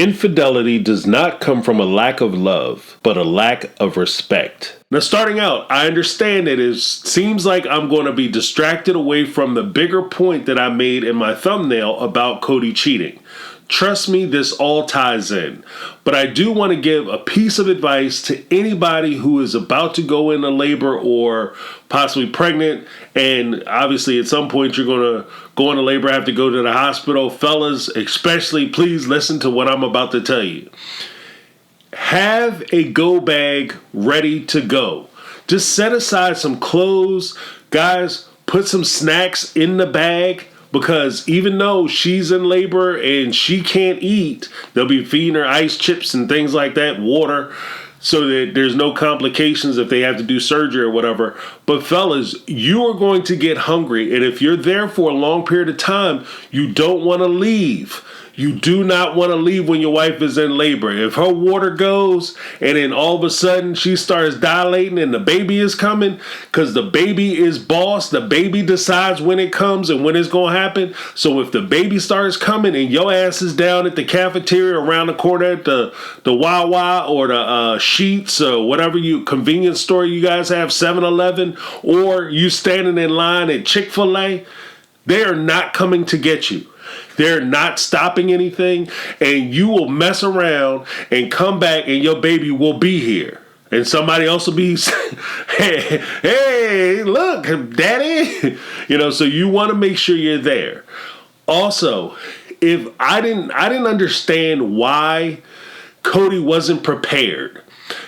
Infidelity does not come from a lack of love, but a lack of respect. Now, starting out, I understand that it seems like I'm going to be distracted away from the bigger point that I made in my thumbnail about Kody cheating. Trust me, this all ties in. But I do want to give a piece of advice to anybody who is about to go into labor or possibly pregnant. And obviously, at some point, you're going to go into labor, have to go to the hospital. Fellas, especially, please listen to what I'm about to tell you. Have a go bag ready to go. Just set aside some clothes. Guys, put some snacks in the bag. Because even though she's in labor and she can't eat, they'll be feeding her ice chips and things like that, water, so that there's no complications if they have to do surgery or whatever. But fellas, you are going to get hungry. And if you're there for a long period of time, you don't want to leave. You do not want to leave when your wife is in labor. If her water goes and then all of a sudden she starts dilating and the baby is coming, because the baby is boss, the baby decides when it comes and when it's going to happen. So if the baby starts coming and your ass is down at the cafeteria around the corner at the Wawa or the Sheetz or whatever convenience store you guys have, 7-Eleven, or you standing in line at Chick-fil-A, they are not coming to get you. They're not stopping anything, and you will mess around and come back and your baby will be here. And somebody else will be, hey, look, daddy. So you want to make sure you're there. Also, if I didn't understand why Kody wasn't prepared.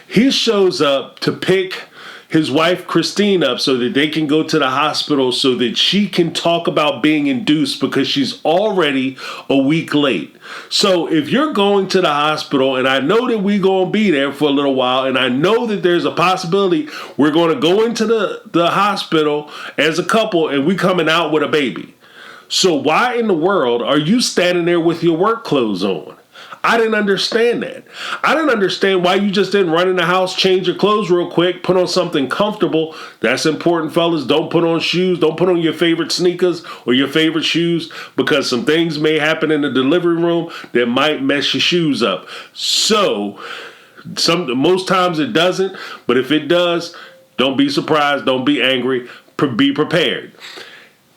He shows up to pick his wife Christine up so that they can go to the hospital so that she can talk about being induced because she's already a week late. So if you're going to the hospital, and I know that we're going to be there for a little while, and I know that there's a possibility we're going to go into the hospital as a couple and we coming out with a baby. So why in the world are you standing there with your work clothes on? I didn't understand that. I didn't understand why you just didn't run in the house, change your clothes real quick, put on something comfortable. That's important, fellas. Don't put on shoes. Don't put on your favorite sneakers or your favorite shoes because some things may happen in the delivery room that might mess your shoes up. So, most times it doesn't, but if it does, don't be surprised. Don't be angry. Be prepared.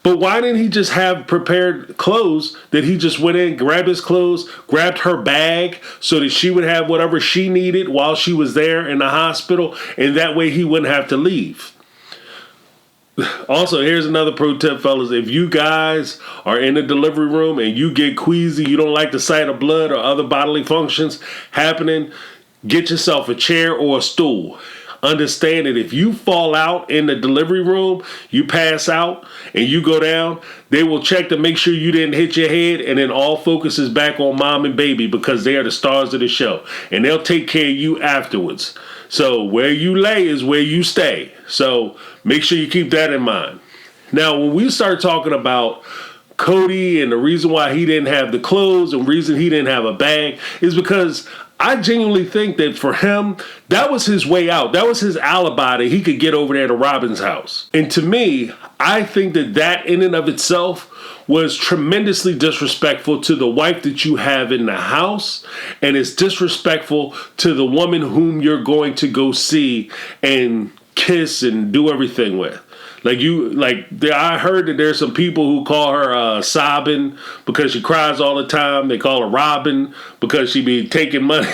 But why didn't he just have prepared clothes that he just went in, grabbed his clothes, grabbed her bag so that she would have whatever she needed while she was there in the hospital, and that way he wouldn't have to leave? Also, here's another pro tip, fellas. If you guys are in the delivery room and you get queasy, you don't like the sight of blood or other bodily functions happening, get yourself a chair or a stool. Understand that if you fall out in the delivery room, you pass out and you go down, they will check to make sure you didn't hit your head, and then all focus is back on mom and baby because they are the stars of the show and they'll take care of you afterwards. So where you lay is where you stay. So make sure you keep that in mind. Now, when we start talking about Kody and the reason why he didn't have the clothes and reason he didn't have a bag is because I genuinely think that for him, that was his way out. That was his alibi that he could get over there to Robyn's house. And to me, I think that in and of itself was tremendously disrespectful to the wife that you have in the house, and it's disrespectful to the woman whom you're going to go see and kiss and do everything with. I heard that there's some people who call her sobbing because she cries all the time. They call her Robyn because she be taking money.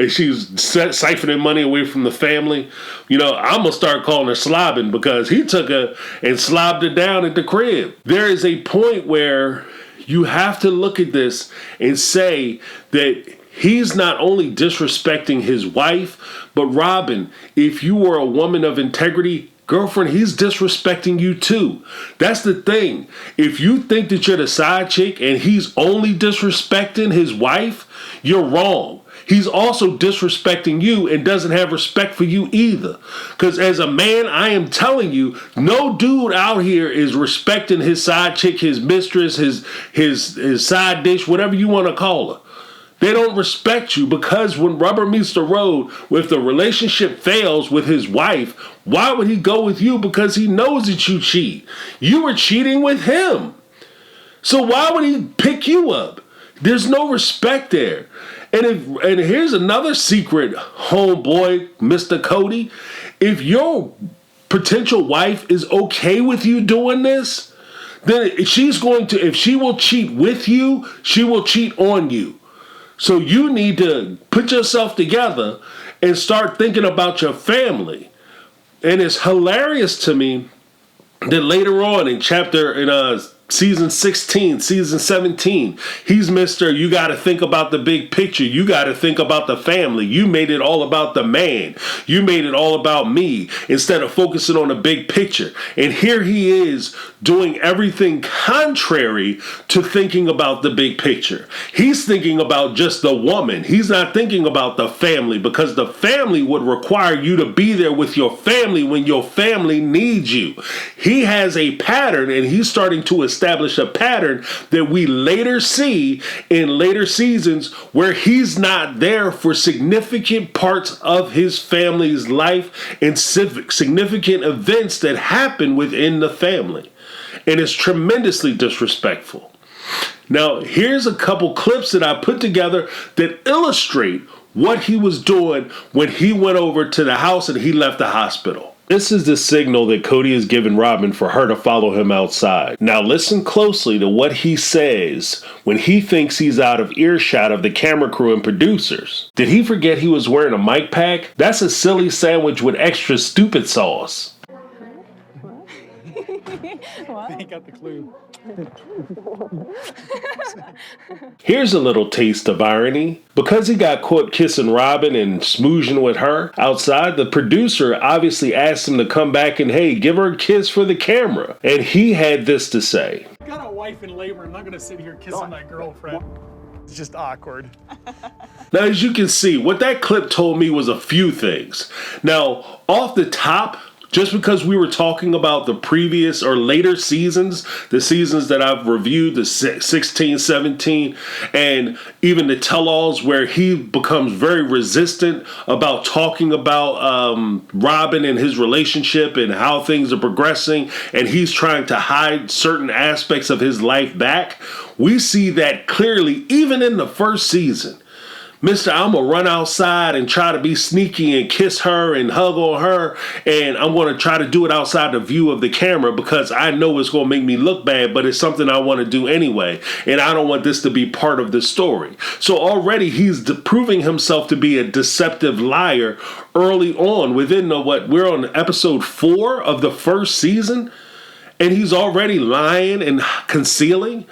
She's siphoning money away from the family. I'm going to start calling her slobbing because he took her and slobbed her down at the crib. There is a point where you have to look at this and say that he's not only disrespecting his wife, but Robyn, if you were a woman of integrity, girlfriend, he's disrespecting you too. That's the thing. If you think that you're the side chick and he's only disrespecting his wife, you're wrong. He's also disrespecting you and doesn't have respect for you either. Because as a man, I am telling you, no dude out here is respecting his side chick, his mistress, his side dish, whatever you want to call her. They don't respect you because when rubber meets the road, if the relationship fails with his wife, why would he go with you? Because he knows that you cheat. You were cheating with him. So why would he pick you up? There's no respect there. And here's another secret, homeboy, Mr. Kody. If your potential wife is okay with you doing this, then she's going to, if she will cheat with you, she will cheat on you. So you need to put yourself together and start thinking about your family. And it's hilarious to me that later on in season 16, season 17, he's Mr. You got to think about the big picture. You got to think about the family. You made it all about the man. You made it all about me instead of focusing on the big picture. And here he is doing everything contrary to thinking about the big picture. He's thinking about just the woman. He's not thinking about the family, because the family would require you to be there with your family when your family needs you. He has a pattern, and he's starting to establish a pattern that we later see in later seasons, where he's not there for significant parts of his family's life and significant events that happen within the family. And it's tremendously disrespectful. Now, here's a couple clips that I put together that illustrate what he was doing when he went over to the house and he left the hospital. This is the signal that Kody has given Robyn for her to follow him outside. Now listen closely to what he says when he thinks he's out of earshot of the camera crew and producers. Did he forget he was wearing a mic pack? That's a silly sandwich with extra stupid sauce. What? I ain't got the clue. Here's a little taste of irony. Because he got caught kissing Robyn and smoozing with her outside, the producer obviously asked him to come back and, hey, give her a kiss for the camera. And he had this to say. I got a wife in labor. I'm not going to sit here kissing my girlfriend. It's just awkward. Now, as you can see, what that clip told me was a few things. Now, off the top, just because we were talking about the previous or later seasons, the seasons that I've reviewed, the 16, 17, and even the tell-alls where he becomes very resistant about talking about Robyn and his relationship and how things are progressing, and he's trying to hide certain aspects of his life back, we see that clearly even in the first season. Mr. I'm going to run outside and try to be sneaky and kiss her and hug on her, and I'm going to try to do it outside the view of the camera because I know it's going to make me look bad, but it's something I want to do anyway, and I don't want this to be part of the story. So already he's proving himself to be a deceptive liar early on within we're on episode 4 of the first season, and he's already lying and concealing.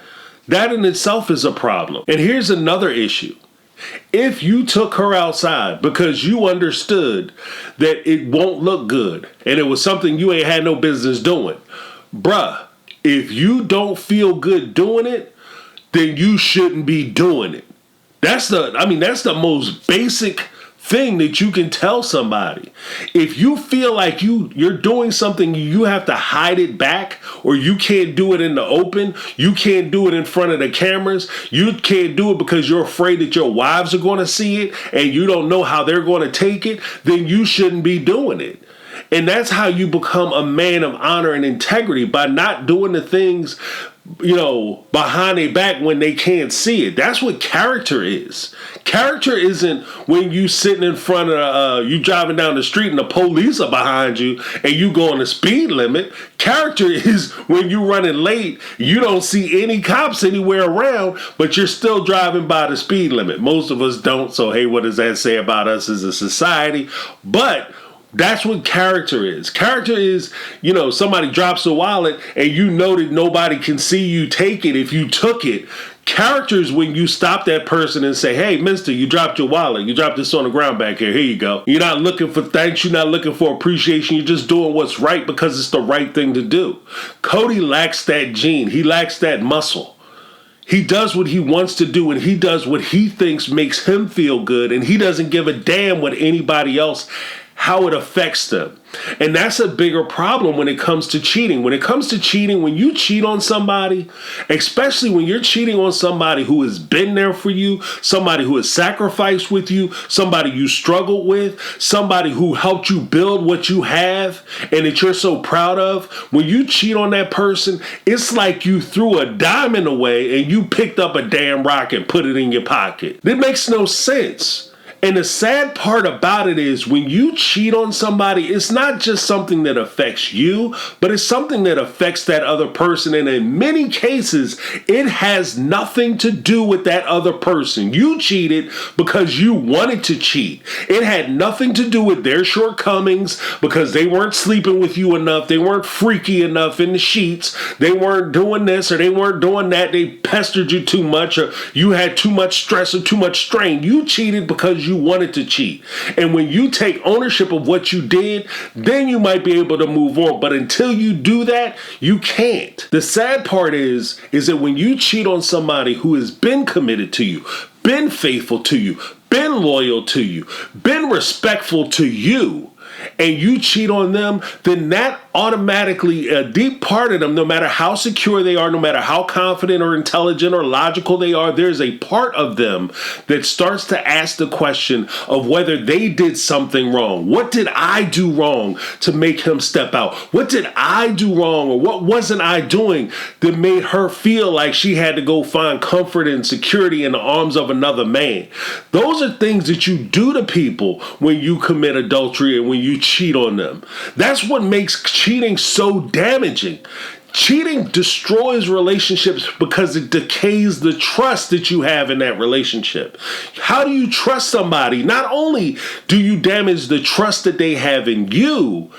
That in itself is a problem. And here's another issue. If you took her outside because you understood that it won't look good and it was something you ain't had no business doing, bruh, if you don't feel good doing it, then you shouldn't be doing it. That's the most basic thing that you can tell somebody. If you feel like you're doing something, you have to hide it back, or you can't do it in the open, you can't do it in front of the cameras, you can't do it because you're afraid that your wives are going to see it and you don't know how they're going to take it, then you shouldn't be doing it. And that's how you become a man of honor and integrity, by not doing the things, behind their back when they can't see it. That's what character is. Character isn't when you sitting in front of, you driving down the street and the police are behind you and you going the speed limit. Character is when you running late, you don't see any cops anywhere around, but you're still driving by the speed limit. Most of us don't, so hey, what does that say about us as a society? But that's what character is. Character is, somebody drops a wallet and you know that nobody can see you take it if you took it. Character is when you stop that person and say, hey, mister, you dropped your wallet. You dropped this on the ground back here. Here you go. You're not looking for thanks. You're not looking for appreciation. You're just doing what's right because it's the right thing to do. Kody lacks that gene. He lacks that muscle. He does what he wants to do, and he does what he thinks makes him feel good, and he doesn't give a damn what anybody else how it affects them. And that's a bigger problem when it comes to cheating. When it comes to cheating, when you cheat on somebody, especially when you're cheating on somebody who has been there for you, somebody who has sacrificed with you, somebody you struggled with, somebody who helped you build what you have and that you're so proud of, when you cheat on that person, it's like you threw a diamond away and you picked up a damn rock and put it in your pocket. It makes no sense. And the sad part about it is when you cheat on somebody, it's not just something that affects you, but it's something that affects that other person. And in many cases, it has nothing to do with that other person. You cheated because you wanted to cheat. It had nothing to do with their shortcomings because they weren't sleeping with you enough. They weren't freaky enough in the sheets. They weren't doing this or they weren't doing that. They pestered you too much or you had too much stress or too much strain. You cheated because you wanted to cheat. And when you take ownership of what you did, then you might be able to move on. But until you do that, you can't. The sad part is that when you cheat on somebody who has been committed to you, been faithful to you, been loyal to you, been respectful to you, and you cheat on them, then that automatically, a deep part of them, no matter how secure they are, no matter how confident or intelligent or logical they are, there's a part of them that starts to ask the question of whether they did something wrong. What did I do wrong to make him step out? What did I do wrong or what wasn't I doing that made her feel like she had to go find comfort and security in the arms of another man? Those are things that you do to people when you commit adultery and when you cheat on them. That's what makes cheating so damaging. Cheating destroys relationships because it decays the trust that you have in that relationship. How do you trust somebody? Not only do you damage the trust that they have in you,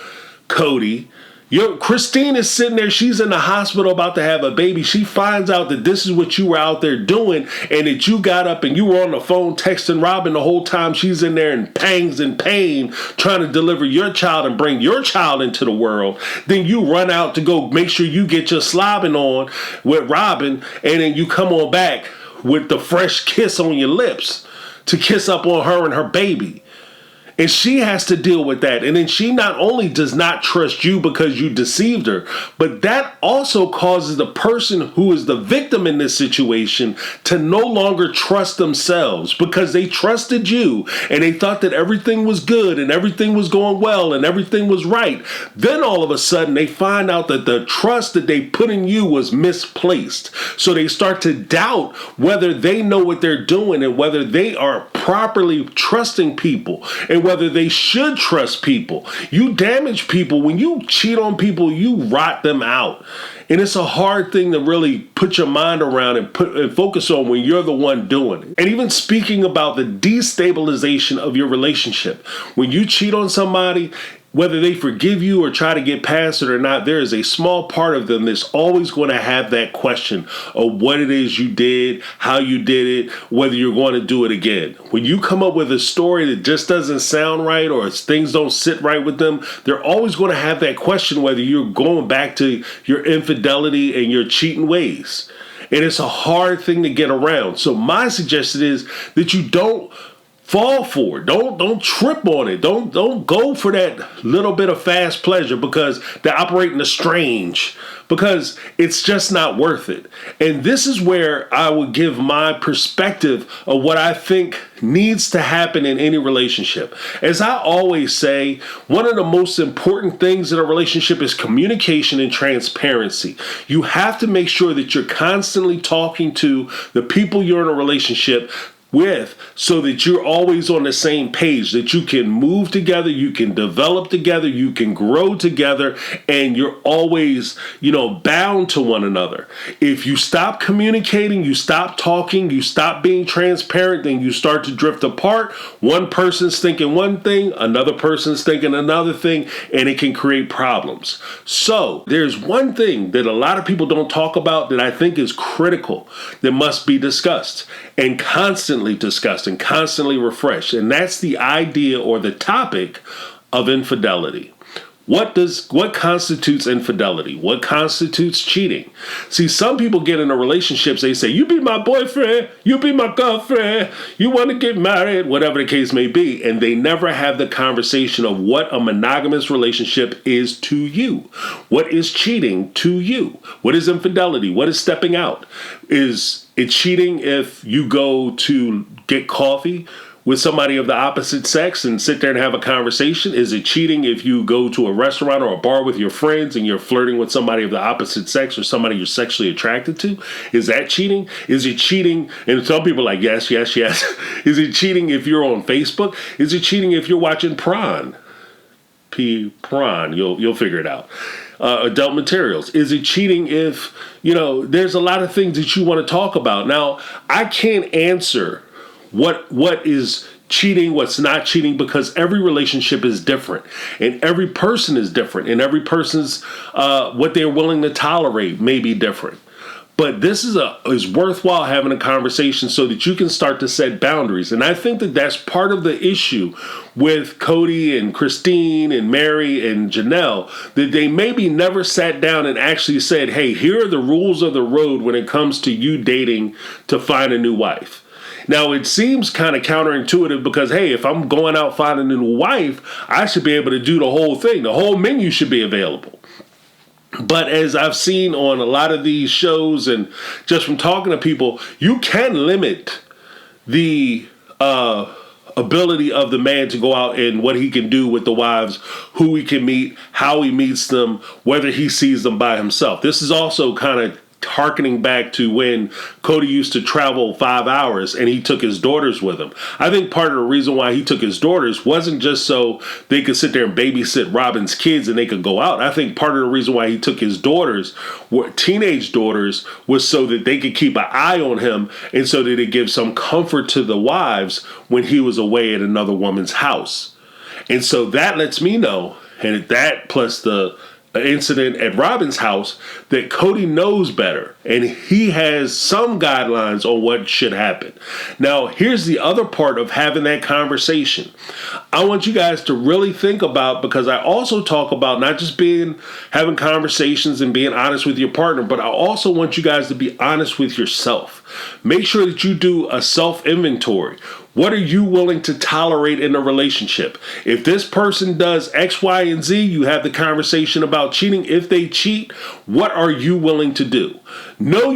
Kody, Christine is sitting there, she's in the hospital about to have a baby. She finds out that this is what you were out there doing and that you got up and you were on the phone texting Robyn the whole time she's in there in pangs and pain trying to deliver your child and bring your child into the world. Then you run out to go make sure you get your slobbing on with Robyn and then you come on back with the fresh kiss on your lips to kiss up on her and her baby. And she has to deal with that. And then she not only does not trust you because you deceived her, but that also causes the person who is the victim in this situation to no longer trust themselves because they trusted you and they thought that everything was good and everything was going well and everything was right. Then all of a sudden they find out that the trust that they put in you was misplaced. So they start to doubt whether they know what they're doing and whether they are properly trusting people and whether they should trust people. You damage people. When you cheat on people, you rot them out. And it's a hard thing to really put your mind around and focus on when you're the one doing it. And even speaking about the destabilization of your relationship. When you cheat on somebody, whether they forgive you or try to get past it or not, there is a small part of them that's always going to have that question of what it is you did, how you did it, whether you're going to do it again. When you come up with a story that just doesn't sound right or things don't sit right with them, they're always going to have that question whether you're going back to your infidelity and your cheating ways. And it's a hard thing to get around. So my suggestion is that you don't fall for it. Don't trip on it. Don't go for that little bit of fast pleasure because they're operating the strange, because it's just not worth it. And this is where I would give my perspective of what I think needs to happen in any relationship. As I always say, one of the most important things in a relationship is communication and transparency. You have to make sure that you're constantly talking to the people you're in a relationship with so that you're always on the same page, that you can move together, you can develop together, you can grow together, and you're always, bound to one another. If you stop communicating, you stop talking, you stop being transparent, then you start to drift apart. One person's thinking one thing, another person's thinking another thing, and it can create problems. So there's one thing that a lot of people don't talk about that I think is critical that must be discussed and constantly discussed and constantly refreshed. And that's the idea or the topic of infidelity. What constitutes infidelity? What constitutes cheating? See, some people get into relationships, they say, you be my boyfriend, you be my girlfriend, you want to get married, whatever the case may be, and they never have the conversation of what a monogamous relationship is to you. What is cheating to you? What is infidelity? What is stepping out? Is it cheating if you go to get coffee with somebody of the opposite sex and sit there and have a conversation? Is it cheating if you go to a restaurant or a bar with your friends and you're flirting with somebody of the opposite sex or somebody you're sexually attracted to? Is that cheating? Is it cheating? And some people are like, yes, yes, yes. Is it cheating if you're on Facebook? Is it cheating if you're watching Prawn? You'll figure it out. Adult materials. Is it cheating if, there's a lot of things that you want to talk about. Now, I can't answer what is cheating, what's not cheating, because every relationship is different and every person is different and every person's what they're willing to tolerate may be different. But this is worthwhile having a conversation so that you can start to set boundaries. And I think that that's part of the issue with Kody and Christine and Meri and Janelle, that they maybe never sat down and actually said, hey, here are the rules of the road when it comes to you dating to find a new wife. Now, it seems kind of counterintuitive because, hey, if I'm going out finding a new wife, I should be able to do the whole thing. The whole menu should be available. But as I've seen on a lot of these shows and just from talking to people, you can limit the ability of the man to go out and what he can do with the wives, who he can meet, how he meets them, whether he sees them by himself. This is also kind of harkening back to when Kody used to travel 5 hours and he took his daughters with him. I think part of the reason why he took his daughters wasn't just so they could sit there and babysit Robyn's kids and they could go out. I think part of the reason why he took his daughters, teenage daughters, was so that they could keep an eye on him and so that it gives some comfort to the wives when he was away at another woman's house. And so that lets me know, and that plus the incident at Robyn's house, that Kody knows better and he has some guidelines on what should happen. Now, here's the other part of having that conversation. I want you guys to really think about, because I also talk about not just having conversations and being honest with your partner, but I also want you guys to be honest with yourself. Make sure that you do a self-inventory. What are you willing to tolerate in a relationship? If this person does X, Y, and Z, you have the conversation about cheating. If they cheat, what are you willing to do? Know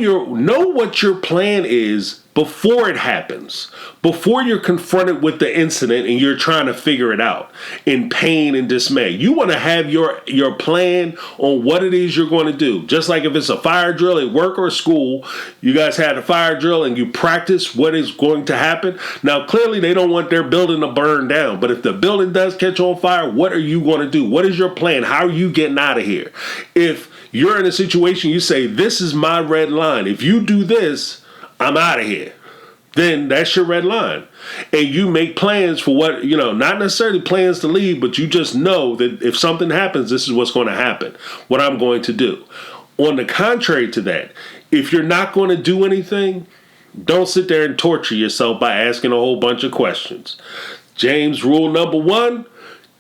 what your plan is before it happens, before you're confronted with the incident and you're trying to figure it out in pain and dismay. You want to have your plan on what it is you're going to do. Just like if it's a fire drill at work or school, you guys had a fire drill and you practice what is going to happen. Now, clearly they don't want their building to burn down, but if the building does catch on fire, what are you going to do? What is your plan? How are you getting out of here? If you're in a situation, you say, this is my red line. If you do this, I'm out of here. Then that's your red line. And you make plans for what, not necessarily plans to leave, but you just know that if something happens, this is what's going to happen, what I'm going to do. On the contrary to that, if you're not going to do anything, don't sit there and torture yourself by asking a whole bunch of questions. James, rule number 1,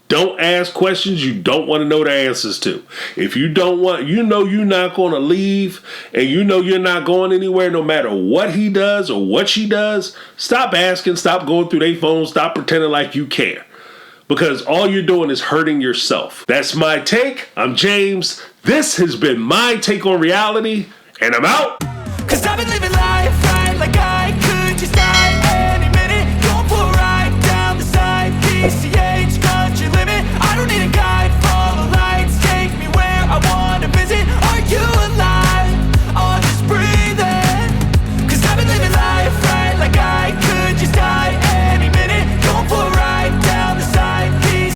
don't ask questions you don't want to know the answers to. If you don't want, you're not going to leave and you're not going anywhere no matter what he does or what she does, stop asking, stop going through their phone, stop pretending like you care. Because all you're doing is hurting yourself. That's my take. I'm James. This has been my take on reality, and I'm out. 'Cause I've been living life right like I could just die any minute. Going for a ride down the side.